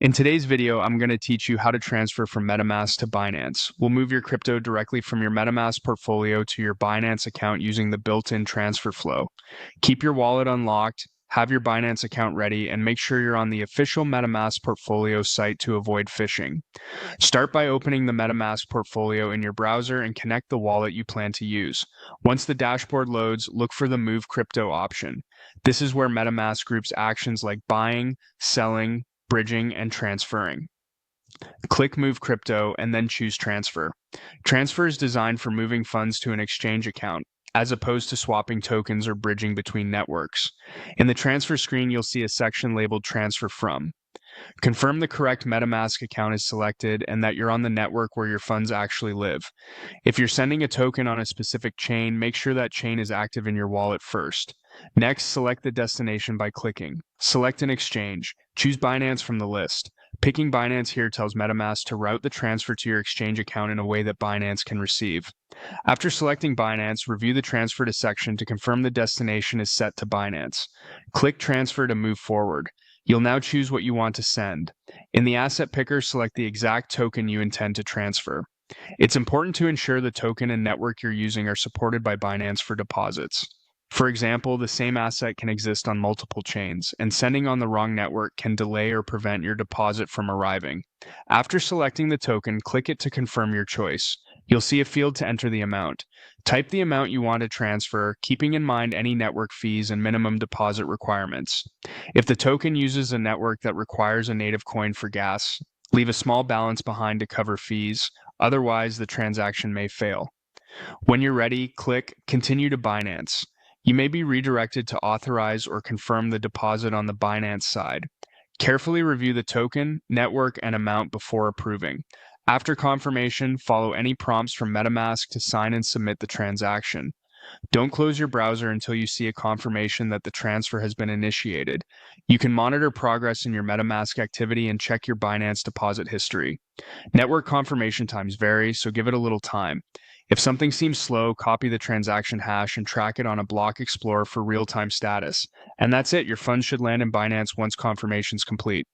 In today's video, I'm going to teach you how to transfer from MetaMask to Binance. We'll move your crypto directly from your MetaMask portfolio to your Binance account using the built-in transfer flow. Keep your wallet unlocked, have your Binance account ready, and make sure you're on the official MetaMask portfolio site to avoid phishing. Start by opening the MetaMask portfolio in your browser and connect the wallet you plan to use. Once the dashboard loads, look for the Move Crypto option. This is where MetaMask groups actions like buying, selling, bridging, and transferring. Click Move Crypto and then choose Transfer. Transfer is designed for moving funds to an exchange account, as opposed to swapping tokens or bridging between networks. In the transfer screen, you'll see a section labeled Transfer From. Confirm the correct MetaMask account is selected and that you're on the network where your funds actually live. If you're sending a token on a specific chain, make sure that chain is active in your wallet first. Next, select the destination by clicking. Select an exchange. Choose Binance from the list. Picking Binance here tells MetaMask to route the transfer to your exchange account in a way that Binance can receive. After selecting Binance, review the Transfer to section to confirm the destination is set to Binance. Click Transfer to move forward. You'll now choose what you want to send. In the asset picker, select the exact token you intend to transfer. It's important to ensure the token and network you're using are supported by Binance for deposits. For example, the same asset can exist on multiple chains, and sending on the wrong network can delay or prevent your deposit from arriving. After selecting the token, click it to confirm your choice. You'll see a field to enter the amount. Type the amount you want to transfer, keeping in mind any network fees and minimum deposit requirements. If the token uses a network that requires a native coin for gas, leave a small balance behind to cover fees, otherwise the transaction may fail. When you're ready, click Continue to Binance. You may be redirected to authorize or confirm the deposit on the Binance side. Carefully review the token, network, and amount before approving. After confirmation, follow any prompts from MetaMask to sign and submit the transaction. Don't close your browser until you see a confirmation that the transfer has been initiated. You can monitor progress in your MetaMask activity and check your Binance deposit history. Network confirmation times vary, so give it a little time. If something seems slow, copy the transaction hash and track it on a block explorer for real-time status. And that's it, your funds should land in Binance once confirmation is complete.